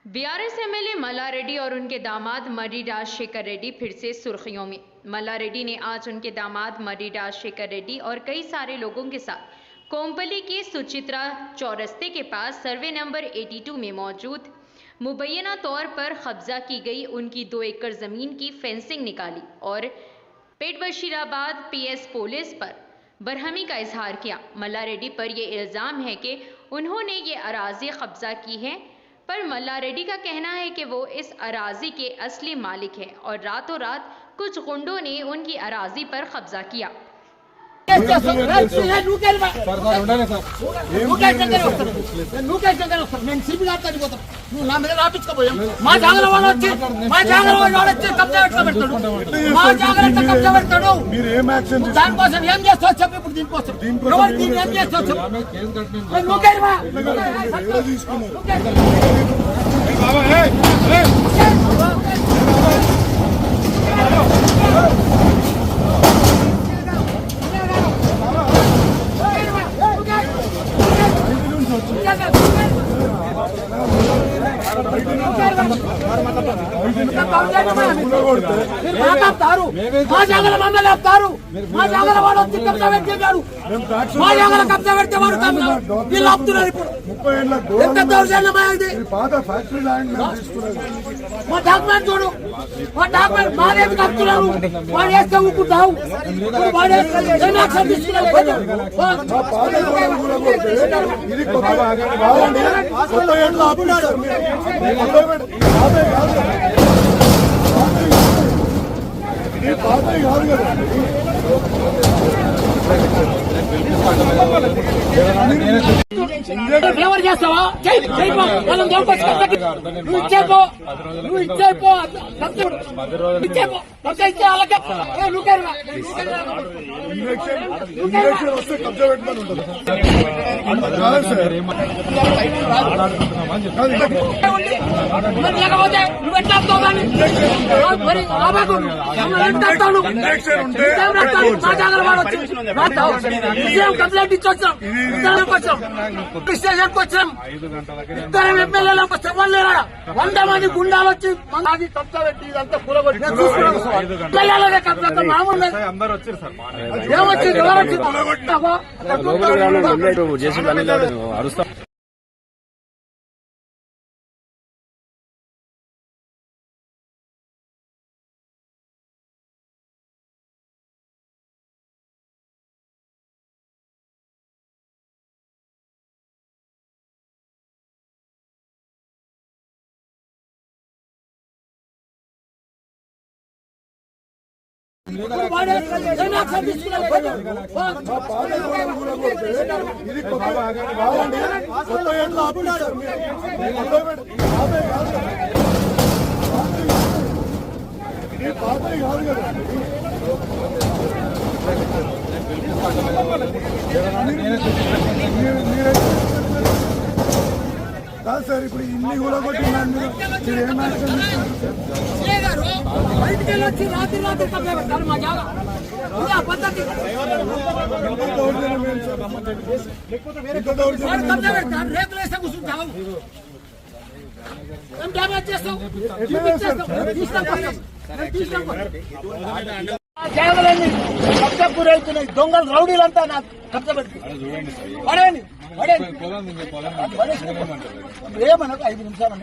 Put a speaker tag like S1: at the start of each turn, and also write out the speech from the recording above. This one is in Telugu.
S1: बीआरएस एमएलए मल्ला रेड्डी और उनके दामाद मर्री राजशेखर रेड्डी फिर से सुर्खियों में। मल्ला रेड्डी ने आज उनके दामाद मर्री राजशेखर रेड्डी और कई सारे लोगों के साथ कोम्पली के सुचित्रा चौरस्ते के पास सर्वे नंबर 82 में मौजूद मुबैना तौर पर कब्जा की गई उनकी 2 एकड़ जमीन की फेंसिंग निकाली और पेटबशीराबाद पीएस पुलिस पर बरहमी का इजहार किया। मल्ला रेड्डी पर यह इल्ज़ाम है कि उन्होंने ये अराजी कब्जा की है, पर मल्ला रेड्डी का कहना है कि वो इस अराजी के असली मालिक है और रातों रात कुछ गुंडों ने उनकी अराजी पर कब्जा किया।
S2: ఫ్లేవర్ చేస్తావా? వాళ్ళని నువ్వు ఇచ్చేపో
S3: వస్తే కబ్జా పెట్టమని ఉంటుంది.
S2: లేకపోతే నువ్వు ఎట్లా కంప్లైంట్ ఇచ్చి వచ్చాం, స్టేషన్కి వచ్చాం. 2 ఎమ్మెల్యేలకు చెప్పలేరా? 100 మంది గుండాలు వచ్చి అది కబ్జా పెట్టి ఇదంతా కూలగొట్టి ఎమ్మెల్యేలనే కబ్జా మామూలు ఏమొచ్చి ఎవరొచ్చి
S3: సార్ ఇప్పుడు ఇన్ని కూడా కొట్టిందండి.
S2: వచ్చి రాత్రి పెట్టారు మా జాగా పద్ధతి రేపులు వేస్తే కూర్చుంటావు. ఏం డ్యామేజ్ చేస్తావు? జాగ్రత్తని కబ్జా గురవుతున్నాయి దొంగలు రౌడీలంతా నాకు కబ్జా పెట్టి పడేయండి ఏమన్నా 5 నిమిషాలు